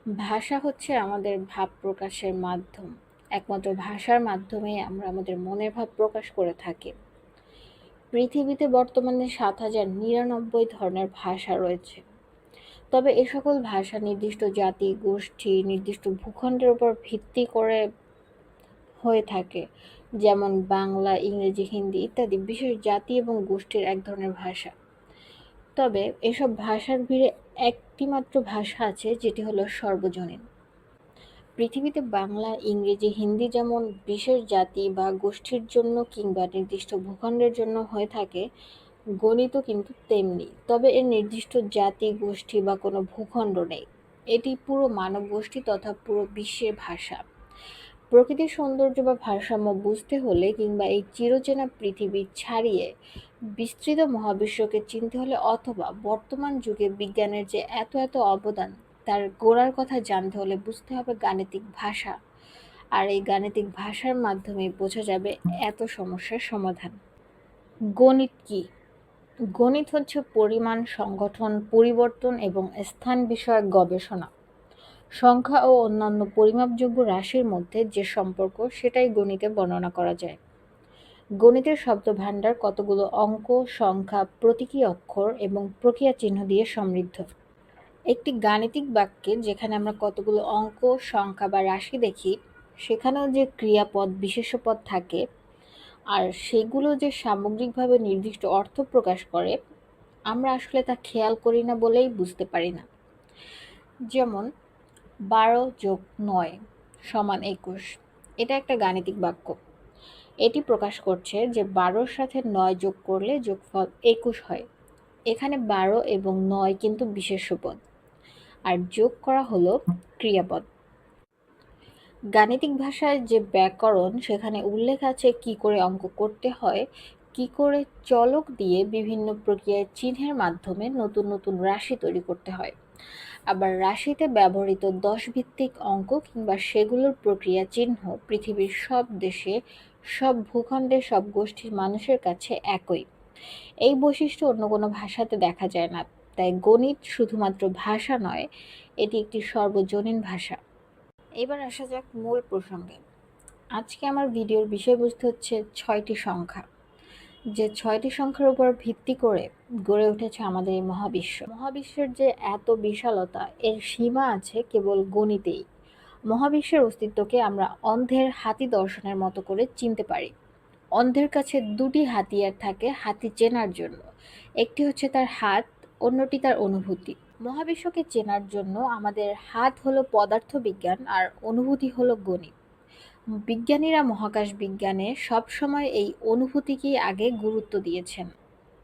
ভাষা হচ্ছে আমাদের ভাব প্রকাশের মাধ্যম। একমাত্র ভাষার মাধ্যমেই আমরা আমাদের মনের ভাব প্রকাশ করে থাকি। পৃথিবীতে বর্তমানে ৭,০৯৯ ধরনের ভাষা রয়েছে। তবে এ সকল ভাষা নির্দিষ্ট জাতি, গোষ্ঠী, নির্দিষ্ট ভূখণ্ডের উপর ভিত্তি করে হয়ে থাকে। যেমন বাংলা, ইংরেজি, হিন্দি ইত্যাদি বিশেষ জাতি এবং গোষ্ঠীর এক ধরনের ভাষা। তবে এসব ভাষার ভিড়ে একটি মাত্র ভাষা আছে যেটি হলো সর্বজনীন। পৃথিবীতে বাংলা, ইংরেজি, হিন্দি যেমন বিশেষ জাতি বা গোষ্ঠীর জন্য কিংবা নির্দিষ্ট ভূখণ্ডের জন্য হয়ে থাকে, গণিতও কিন্তু তেমনি। তবে এর নির্দিষ্ট জাতি, গোষ্ঠী বা কোনো ভূখণ্ড নেই। এটি পুরো মানবগোষ্ঠী তথা পুরো বিশ্বের ভাষা। প্রকৃতির সৌন্দর্য বা ভারসাম্য বুঝতে হলে কিংবা এই চিরচেনা পৃথিবী ছাড়িয়ে বিস্তৃত মহাবিশ্বকে চিনতে হলে অথবা বর্তমান যুগে বিজ্ঞানের যে এত অবদান তার গোড়ার কথা জানতে হলে বুঝতে হবে গাণিতিক ভাষা। আর এই গাণিতিক ভাষার মাধ্যমে বোঝা যাবে এত সমস্যার সমাধান। গণিত কি? গণিত হচ্ছে পরিমাণ, সংগঠন, পরিবর্তন এবং স্থান বিষয়ক গবেষণা। সংখ্যা ও অন্যান্য পরিমাপযোগ্য রাশির মধ্যে যে সম্পর্ক সেটাই গণিতে বর্ণনা করা যায়। গণিতের শব্দভাণ্ডার কতগুলো অঙ্ক, সংখ্যা, প্রতীকী অক্ষর এবং প্রক্রিয়া চিহ্ন দিয়ে সমৃদ্ধ। একটি গাণিতিক বাক্যে যেখানে আমরা কতগুলো অঙ্ক, সংখ্যা বা রাশি দেখি, সেখানেও যে ক্রিয়াপদ, বিশেষ্যপদ থাকে আর সেগুলো যে সামগ্রিকভাবে নির্দিষ্ট অর্থ প্রকাশ করে, আমরা আসলে তা খেয়াল করি না বলেই বুঝতে পারি না। যেমন ১২+৯ = ২১। এটা একটা গাণিতিক বাক্য। এটি প্রকাশ করছে যে ১২-র সাথে ৯ যোগ করলে যোগফল ২১ হয়। এখানে ১২ এবং ৯ কিন্তু বিশেষ্যপদ, আর যোগ করা হলো ক্রিয়াপদ। গাণিতিক ভাষায় যে ব্যাকরণ, সেখানে উল্লেখ আছে কি করে অঙ্ক করতে হয়, কি করে চলক দিয়ে বিভিন্ন প্রক্রিয়ায় চিহ্নের মাধ্যমে নতুন নতুন রাশি তৈরি করতে হয়। আবার রাশিতে ব্যবহৃত ১০ ভিত্তিক অঙ্ক কিংবা সেগুলোর প্রক্রিয়া চিহ্ন পৃথিবীর সব দেশে, সব ভূখণ্ডে, সব গোষ্ঠীর মানুষের কাছে একই। এই বৈশিষ্ট্য অন্য কোনো ভাষাতে দেখা যায় না। তাই গণিত শুধুমাত্র ভাষা নয়, এটি একটি সর্বজনীন ভাষা। এবার আসা যাক মূল প্রসঙ্গে। আজকে আমার ভিডিওর বিষয়বস্তু হচ্ছে ৬টি সংখ্যা, যে ৬টি সংখ্যার উপর ভিত্তি করে গড়ে উঠেছে আমাদের এই মহাবিশ্ব। মহাবিশ্বের যে এত বিশালতা, এর সীমা আছে কেবল গণিতেই। মহাবিশ্বের অস্তিত্বকে আমরা অন্ধের হাতি দর্শনের মতো করে চিনতে পারি। অন্ধের কাছে দুটি হাতিয়ার থাকে হাতি চেনার জন্য। একটি হচ্ছে তার হাত, অন্যটি তার অনুভূতি। মহাবিশ্বকে চেনার জন্য আমাদের হাত হলো পদার্থবিজ্ঞান আর অনুভূতি হলো গণিত। বিজ্ঞানীরা মহাকাশ বিজ্ঞানে সবসময় এই অনুভূতিকেই আগে গুরুত্ব দিয়েছেন।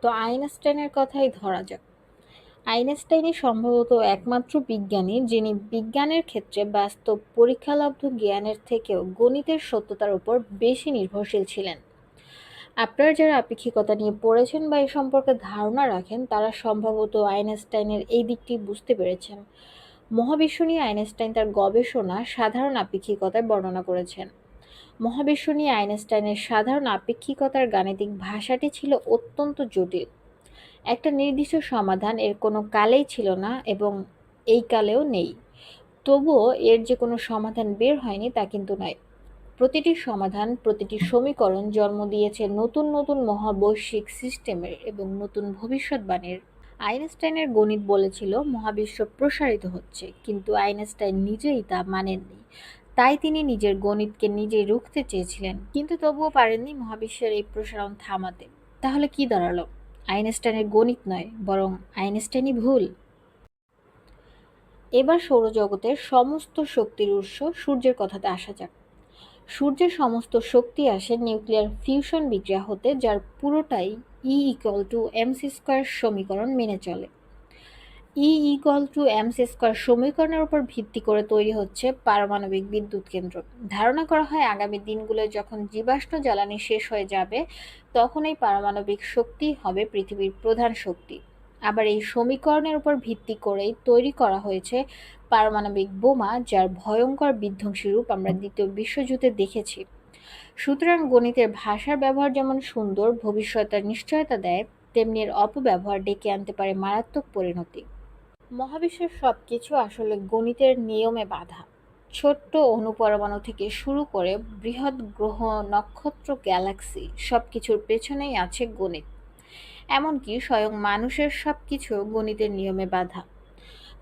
তো আইনস্টাইনের কথাই ধরা যাক। আইনস্টাইনই সম্ভবত একমাত্র বিজ্ঞানী যিনি বিজ্ঞানের ক্ষেত্রে বাস্তব পরীক্ষালব্ধ জ্ঞানের থেকেও গণিতের সত্যতার উপর বেশি নির্ভরশীল ছিলেন। আপনারা যারা আপেক্ষিকতা নিয়ে পড়েছেন বা এ সম্পর্কে ধারণা রাখেন, তারা সম্ভবত আইনস্টাইনের এই দিকটি বুঝতে পেরেছেন। মহাবিশ্ব নিয়ে আইনস্টাইন তার গবেষণা সাধারণ আপেক্ষিকতায় বর্ণনা করেছেন। মহাবিশ্ব নিয়ে আইনস্টাইনের সাধারণ আপেক্ষিকতার গাণিতিক ভাষাটি ছিল অত্যন্ত জটিল। একটা নির্দিষ্ট সমাধান এর কোনো কালেই ছিল না এবং এই কালেও নেই। তবুও এর যে কোনো সমাধান বের হয়নি তা কিন্তু নয়। প্রতিটি সমাধান, প্রতিটি সমীকরণ জন্ম দিয়েছে নতুন নতুন মহাবৈশ্বিক সিস্টেমের এবং নতুন ভবিষ্যৎবাণীর। আইনস্টাইনের গণিত বলেছিল মহাবিশ্ব প্রসারিত হচ্ছে, কিন্তু আইনস্টাইন নিজেই তা মানেননি। তাই তিনি নিজের গণিতকে নিজেই রুখতে চেয়েছিলেন, কিন্তু তবুও পারেননি মহাবিশ্বের এই প্রসারণ থামাতে। তাহলে কি দাঁড়ালো? আইনস্টাইনের গণিত নয়, বরং আইনস্টাইনই ভুল। এবার সৌরজগতের সমস্ত শক্তির উৎস সূর্যের কথাতে আসা যাক। সূর্যের সমস্ত শক্তি আসে নিউক্লিয়ার ফিউশন বিক্রিয়া হতে, যার পুরোটাই E=mc² সমীকরণ মেনে চলে। E=mc² সমীকরণের উপর ভিত্তি করে তৈরি হচ্ছে পারমাণবিক বিদ্যুৎ কেন্দ্র। ধারণা করা হয় আগামী দিনগুলোয় যখন জীবাশ্ম জ্বালানি শেষ হয়ে যাবে, তখন এই পারমাণবিক শক্তি হবে পৃথিবীর প্রধান শক্তি। আবার এই সমীকরণের উপর ভিত্তি করেই তৈরি করা হয়েছে পারমাণবিক বোমা, যার ভয়ঙ্কর বিধ্বংসী রূপ আমরা দ্বিতীয় বিশ্বযুদ্ধে দেখেছি। সুতরাং গণিতের ভাষার ব্যবহার যেমন সুন্দর, ভবিষ্যতের নিশ্চয়তা দেয়, তেমনি এর অপব্যবহার ডেকে আনতে পারে মারাত্মক পরিণতি। মহাবিশ্বের সবকিছু আসলে গণিতের নিয়মে বাঁধা। ছোট্ট অণুপরমাণু থেকে শুরু করে বৃহৎ গ্রহ, নক্ষত্র, গ্যালাক্সি সবকিছুর পেছনেই আছে গণিত। এমনকি স্বয়ং মানুষের সবকিছু গণিতের নিয়মে বাঁধা।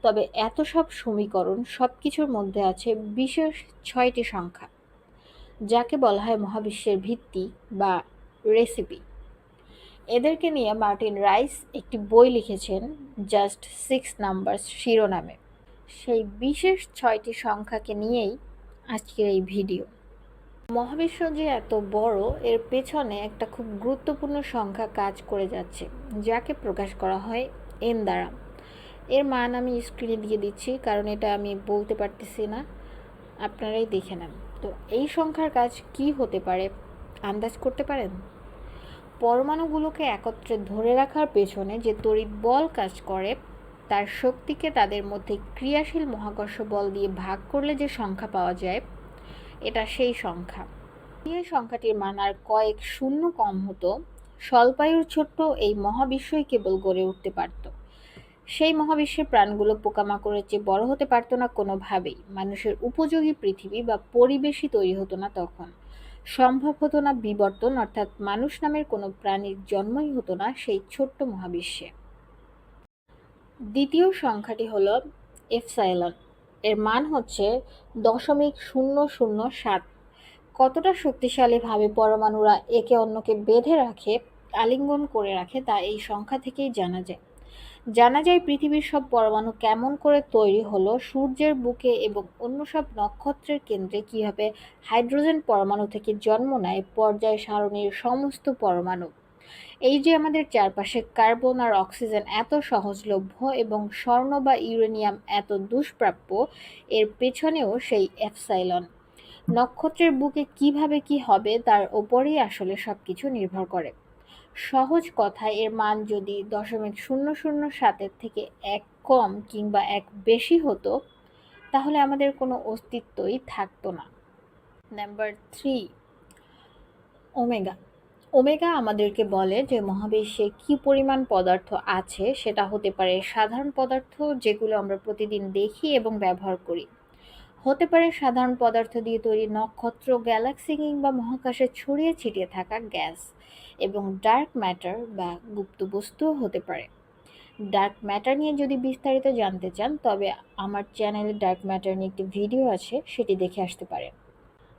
তবে এত সব সমীকরণ সবকিছুর মধ্যে আছে বিশেষ ৬টি সংখ্যা, যাকে বলা হয় মহাবিশ্বের ভিত্তি বা রেসিপি। এদেরকে নিয়ে মার্টিন রাইস একটি বই লিখেছেন, জাস্ট 6 নাম্বারস শিরোনামে। সেই বিশেষ ৬টি সংখ্যাকে নিয়েই আজকের এই ভিডিও। মহাবিশ্ব যে এত বড়, এর পেছনে একটা খুব গুরুত্বপূর্ণ সংখ্যা কাজ করে যাচ্ছে, যাকে প্রকাশ করা হয় এন দ্বারা। এর মান আমি স্ক্রিনে দিয়ে দিচ্ছি, কারণ এটা আমি বলতে পারতেছি না, আপনারাই দেখে নেন। তো এই সংখ্যার কাজ কি হতে পারে আন্দাজ করতে পারেন? পরমাণুগুলোকে একত্রে ধরে রাখার পেছনে যে তড়িৎ বল কাজ করে, তার শক্তিকে তাদের মধ্যে ক্রিয়াশীল মহাকর্ষ বল দিয়ে ভাগ করলে যে সংখ্যা পাওয়া যায়, এটা সেই সংখ্যা। এই সংখ্যাটির মান আর কয়েক শূন্য কম হতো, স্বল্পায়ুর ছোট্ট এই মহাবিশ্বই কেবল গড়ে উঠতে পারত। সেই মহাবিশ্বের প্রাণগুলো পোকামাকড়ের চেয়ে বড় হতে পারত না কোনোভাবেই। মানুষের উপযোগী পৃথিবী বা পরিবেশই তৈরি হতো না তখন। সম্ভব হতো না বিবর্তন, অর্থাৎ মানুষ নামের কোনো প্রাণীর জন্মই হতো না সেই ছোট্ট মহাবিশ্বে। দ্বিতীয় সংখ্যাটি হলো এপসাইলন। এর মান হচ্ছে 0.007। কতটা শক্তিশালীভাবে পরমাণুরা একে অন্যকে বেঁধে রাখে, আলিঙ্গন করে রাখে, তা এই সংখ্যা থেকেই জানা যায়। জানা যায় পৃথিবীর সব পরমাণু কেমন করে তৈরি হলো, সূর্যের বুকে এবং অন্য সব নক্ষত্রের কেন্দ্রে কীভাবে হাইড্রোজেন পরমাণু থেকে জন্ম নেয় পর্যায় সারণীর সমস্ত পরমাণু। এই যে আমাদের চারপাশে কার্বন আর অক্সিজেন এত সহজলভ্য এবং স্বর্ণ বা ইউরেনিয়াম এত দুষ্প্রাপ্য, এর পেছনেও সেই এপসাইলন। নক্ষত্রের বুকে কিভাবে কি হবে তার ওপরেই আসলে সবকিছু নির্ভর করে। সহজ কথায় এর মান যদি 0.007-এর থেকে ১ কম কিংবা ১ বেশি হতো, তাহলে আমাদের কোনো অস্তিত্বই থাকতো না। Number 3, omega. ওমেগা আমাদেরকে বলে যে মহাবিশ্বে কি পরিমাণ পদার্থ আছে। সেটা হতে পারে সাধারণ পদার্থ, যেগুলো আমরা প্রতিদিন দেখি এবং ব্যবহার করি। হতে পারে সাধারণ পদার্থ দিয়ে তৈরি নক্ষত্র, গ্যালাক্সি কিংবা মহাকাশে ছড়িয়ে ছিটিয়ে থাকা গ্যাস, এবং ডার্ক ম্যাটার বা গুপ্ত বস্তুও হতে পারে। ডার্ক ম্যাটার নিয়ে যদি বিস্তারিত জানতে চান, তবে আমার চ্যানেলে ডার্ক ম্যাটার নিয়ে একটি ভিডিও আছে, সেটি দেখে আসতে পারেন।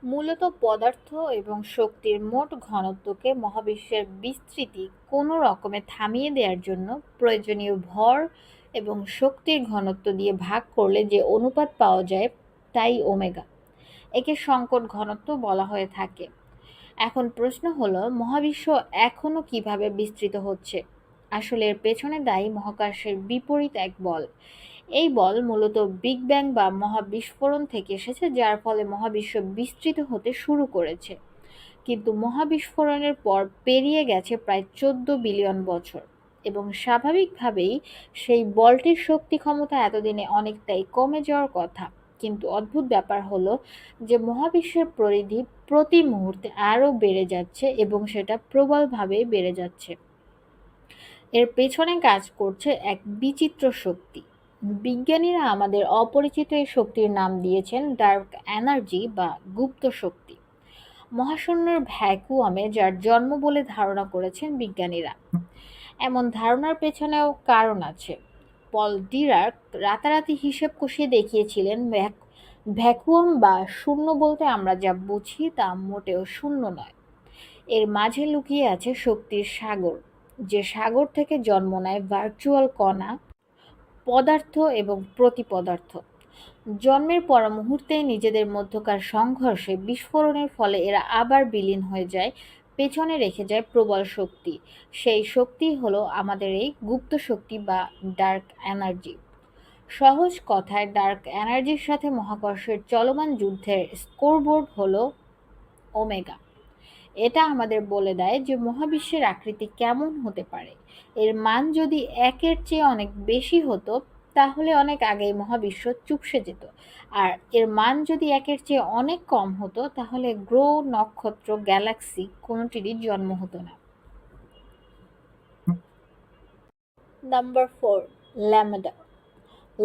মূলত পদার্থ এবং শক্তির মোট ঘনত্বকে মহাবিশ্বের বিস্তৃতি কোনো রকমে থামিয়ে দেওয়ার জন্য প্রয়োজনীয় ভর এবং শক্তির ঘনত্ব দিয়ে ভাগ করলে যে অনুপাত পাওয়া যায়, তাই ওমেগা। একে সংকট ঘনত্ব বলা হয়ে থাকে। এখন প্রশ্ন হলো, মহাবিশ্ব এখনো কিভাবে বিস্তৃত হচ্ছে? আসলে এর পেছনে দায়ী মহাকাশের বিপরীত এক বল। এই বল মূলত বিগ ব্যাং বা মহাবিস্ফোরণ থেকে এসেছে, যার ফলে মহাবিশ্ব বিস্তৃত হতে শুরু করেছে। কিন্তু মহাবিস্ফোরণের পর পেরিয়ে গেছে প্রায় 14 বিলিয়ন বছর, এবং স্বাভাবিকভাবেই সেই বলটির শক্তি ক্ষমতা এতদিনে অনেকটাই কমে যাওয়ার কথা। কিন্তু অদ্ভুত ব্যাপার হলো যে মহাবিশ্বের পরিধি প্রতি মুহূর্তে আরও বেড়ে যাচ্ছে, এবং সেটা প্রবলভাবে বেড়ে যাচ্ছে। এর পেছনে কাজ করছে এক বিচিত্র শক্তি। বিজ্ঞানীরা আমাদের অপরিচিত এই শক্তির নাম দিয়েছেন ডার্ক এনার্জি বা গুপ্ত শক্তি। মহাশূন্যের ভ্যাকুয়ামে যার জন্ম বলে ধারণা করেছেন বিজ্ঞানীরা। এমন ধারণার পেছনেও কারণ আছে। পল ডিরাক রাতারাতি হিসেব কষিয়ে দেখিয়েছিলেন ভ্যাকুয়াম বা শূন্য বলতে আমরা যা বুঝি তা মোটেও শূন্য নয়। এর মাঝে লুকিয়ে আছে শক্তির সাগর, যে সাগর থেকে জন্ম নেয় ভার্চুয়াল কণা, পদার্থ এবং প্রতিপদার্থ। জন্মের পর মুহূর্তেই নিজেদের মধ্যকার সংঘর্ষে বিস্ফোরণের ফলে এরা আবার বিলীন হয়ে যায়, পেছনে রেখে যায় প্রবল শক্তি। সেই শক্তি হলো আমাদের এই গুপ্ত শক্তি বা ডার্ক এনার্জি। সহজ কথায় ডার্ক এনার্জির সাথে মহাকর্ষের চলমান যুদ্ধের স্কোরবোর্ড হলো ওমেগা। এটা আমাদের বলে দেয় যে মহাবিশ্বের আকৃতি কেমন হতে পারে। এর মান যদি 1-এর চেয়ে অনেক বেশি হতো, তাহলে অনেক আগেই মহাবিশ্ব চুপসে যেত। আর এর মান যদি 1-এর চেয়ে অনেক কম হতো, তাহলে গ্রহ, নক্ষত্র, গ্যালাক্সি কোনোটিরই জন্ম হতো না। Number 4, lambda.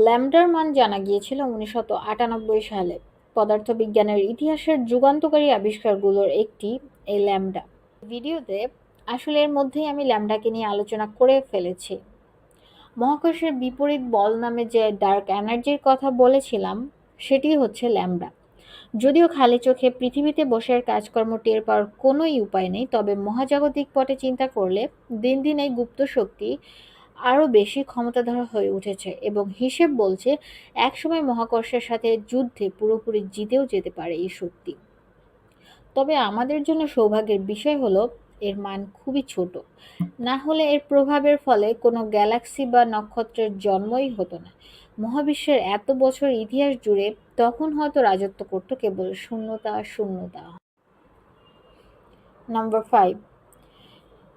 ল্যামডার মান জানা গিয়েছিল 1998 সালে। পদার্থবিজ্ঞানের ইতিহাসের যুগান্তকারী আবিষ্কারগুলোর একটি এই ল্যামডা। ভিডিওতে আসলে এর মধ্যেই আমি ল্যামডাকে নিয়ে আলোচনা করে ফেলেছি। মহাকর্ষের বিপরীত বল নামে যে ডার্ক এনার্জির কথা বলেছিলাম, সেটি হচ্ছে ল্যামডা। যদিও খালি চোখে পৃথিবীতে বসে এর কাজকর্ম টের পাওয়ার কোনোই উপায় নেই, তবে মহাজাগতিক পটে চিন্তা করলে দিন দিন এই গুপ্ত শক্তি আরও বেশি ক্ষমতাধর হয়ে উঠেছে এবং হিসেব বলছে একসময় মহাকর্ষের সাথে যুদ্ধে পুরোপুরি জিতেও যেতে পারে এই শক্তি। তবে আমাদের জন্য সৌভাগ্যের বিষয় হলো এর মান খুবই ছোট। না হলে এর প্রভাবের ফলে কোনো গ্যালাক্সি বা নক্ষত্রের জন্মই হতো না। মহাবিশ্বের এত বছর ইতিহাস জুড়ে তখন হয়তো রাজত্ব করত কেবল শূন্যতা আর শূন্যতা। নাম্বার 5,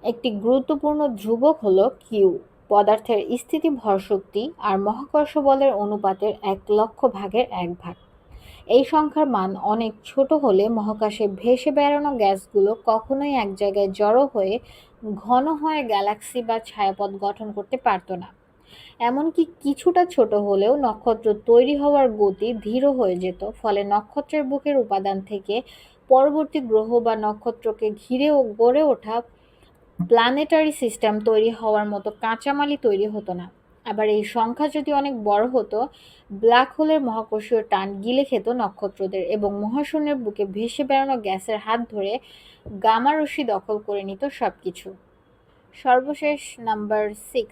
একটি গুরুত্বপূর্ণ ধ্রুবক হলো কিউ। পদার্থের স্থিতি ভরশক্তি আর মহাকর্ষ বলের অনুপাতের 1,00,000 ভাগের 1 ভাগ। এই সংখ্যার মান অনেক ছোট হলে মহাকাশে ভেসে বেড়ানো গ্যাসগুলো কখনোই এক জায়গায় জড়ো হয়ে ঘন হয়ে গ্যালাক্সি বা ছায়াপথ গঠন করতে পারত না। এমনকি কিছুটা ছোট হলেও নক্ষত্র তৈরি হওয়ার গতি ধীর হয়ে যেত, ফলে নক্ষত্রের বুকের উপাদান থেকে পরবর্তী গ্রহ বা নক্ষত্রকে ঘিরে গড়ে ওঠা প্ল্যানেটারি সিস্টেম তৈরি হওয়ার মতো কাঁচামালই তৈরি হতো না। আবার এই সংখ্যা যদি অনেক বড় হতো, ব্ল্যাক হোলের মহাকর্ষীয় টান গিলে খেত নক্ষত্রদের এবং মহাশূন্যের বুকে ভেসে বেড়ানো গ্যাসের হাত ধরে গামা রশ্মি দখল করে নিত সবকিছু। সর্বশেষ নাম্বার 6,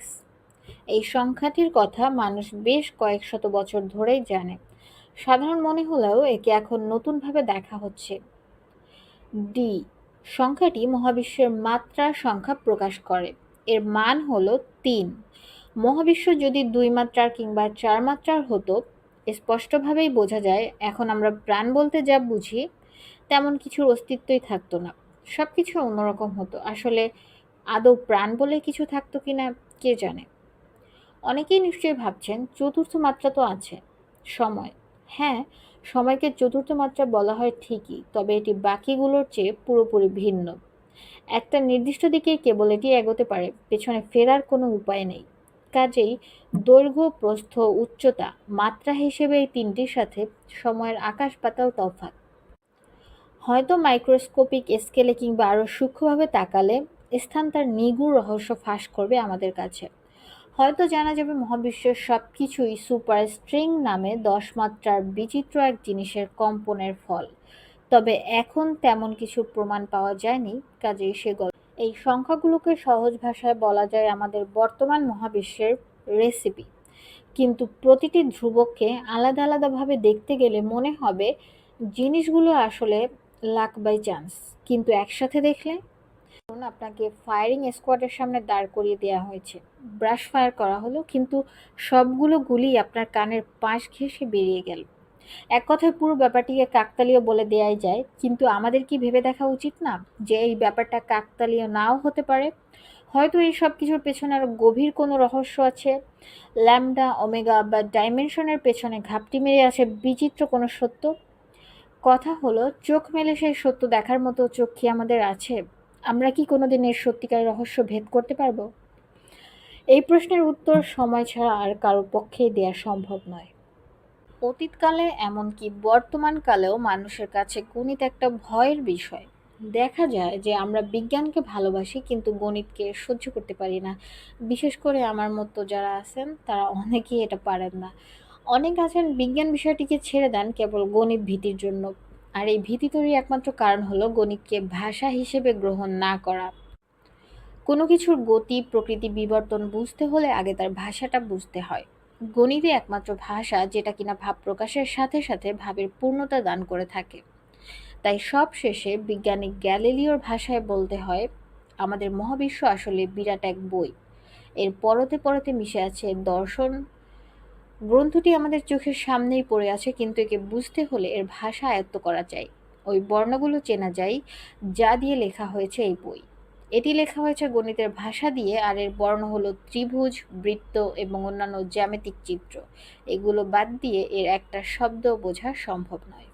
এই সংখ্যাটির কথা মানুষ বেশ কয়েক শত বছর ধরেই জানে। সাধারণ মনে হলেও একে এখন নতুনভাবে দেখা হচ্ছে। ডি সংখ্যাটি মহাবিশ্বের মাত্রার সংখ্যা প্রকাশ করে। এর মান হলো 3। মহাবিশ্ব যদি 2 মাত্রার কিংবা 4 মাত্রার হতো, স্পষ্টভাবেই বোঝা যায় এখন আমরা প্রাণ বলতে যা বুঝি তেমন কিছুর অস্তিত্বই থাকতো না। সবকিছু অন্যরকম হতো। আসলে আদৌ প্রাণ বলে কিছু থাকতো কিনা কে জানে। অনেকেই নিশ্চয়ই ভাবছেন চতুর্থ মাত্রা তো আছে, সময়। হ্যাঁ, সময়কে চতুর্থ মাত্রা বলা হয় ঠিকই, তবে এটি বাকিগুলোর চেয়ে পুরোপুরি ভিন্ন। একটা নির্দিষ্ট দিকে কেবল এটি এগোতে পারে, পেছনে ফেরার কোনো উপায় নেই। কাজেই দৈর্ঘ্য, প্রস্থ, উচ্চতা, মাত্রা হিসেবে এই তিনটির সাথে সময়ের আকাশ পাতাল তফাৎ। হয়তো মাইক্রোস্কোপিক স্কেলে কিংবা আরও সূক্ষ্মভাবে তাকালে স্থান তার নিগূঢ় রহস্য ফাঁস করবে আমাদের কাছে। হয়তো জানা যাবে মহাবিশ্বের সব কিছুই সুপার স্ট্রিং নামে 10 মাত্রার বিচিত্র এক জিনিসের কম্পনের ফল। তবে এখন তেমন কিছু প্রমাণ পাওয়া যায়নি, কাজেই এই সংখ্যাগুলোকে সহজ ভাষায় বলা যায় আমাদের বর্তমান মহাবিশ্বের রেসিপি। কিন্তু প্রতিটি ধ্রুবককে আলাদা আলাদাভাবে দেখতে গেলে মনে হবে জিনিসগুলো আসলে লাক বাই চান্স, কিন্তু একসাথে দেখলে আপনাকে ফায়ারিং স্কোয়াডের সামনে দাঁড় করিয়ে দেওয়া হয়েছে। ব্রাশ ফায়ার করা হলো, কিন্তু সবগুলো গুলি আপনার কানের পাশ ঘেঁষে বেরিয়ে গেল। এক কথায় পুরো ব্যাপারটিকে কাকতালীয় বলে দেয়াই যায়, কিন্তু আমাদের কি ভেবে দেখা উচিত না যে এই ব্যাপারটা কাকতালীয় নাও হতে পারে? হয়তো এই সব কিছুর পেছনে আরো গভীর কোনো রহস্য আছে। ল্যামডা, ওমেগা বা ডাইমেনশনের পেছনে ঘাপটি মেরে আছে বিচিত্র কোনো সত্য। কথা হলো, চোখ মেলে সেই সত্য দেখার মতো চোখ কি আমাদের আছে? আমরা কি কোনোদিন এর সত্যিকার রহস্য ভেদ করতে পারবো? এই প্রশ্নের উত্তর সময় ছাড়া আর কারো পক্ষেই দেয়া সম্ভব নয়। অতীতকালে এমনকি বর্তমানকালেও মানুষের কাছে গণিত একটা ভয়ের বিষয়। দেখা যায় যে আমরা বিজ্ঞানকে ভালোবাসি কিন্তু গণিতকে সহ্য করতে পারি না। বিশেষ করে আমার মতো যারা আছেন তারা অনেকেই এটা পারেন না। অনেক আছেন বিজ্ঞান বিষয়টিকে ছেড়ে দেন কেবল গণিত ভীতির জন্য। আর এই ভীতি তৈরির একমাত্র কারণ হলো গণিতকে ভাষা হিসেবে গ্রহণ না করা। কোনো কিছুর গতি, প্রকৃতি, বিবর্তন বুঝতে হলে আগে তার ভাষাটা বুঝতে হয়। গণিতই একমাত্র ভাষা যেটা কিনা ভাব প্রকাশের সাথে সাথে ভাবের পূর্ণতা দান করে থাকে। তাই সব শেষে বিজ্ঞানী গ্যালিলিওর ভাষায় বলতে হয়, আমাদের মহাবিশ্ব আসলে বিরাট এক বই। এর পরতে পরতে মিশে আছে দর্শন। গ্রন্থটি আমাদের চোখের সামনেই পড়ে আছে, কিন্তু একে বুঝতে হলে এর ভাষা আয়ত্ত করা চাই। ওই বর্ণগুলো চেনা যায় যা দিয়ে লেখা হয়েছে এই বই। এটি লেখা হয়েছে গণিতের ভাষা দিয়ে, আর এর বর্ণ হলো ত্রিভুজ, বৃত্ত এবং অন্যান্য জ্যামিতিক চিত্র। এগুলো বাদ দিয়ে এর একটা শব্দ বোঝা সম্ভব নয়।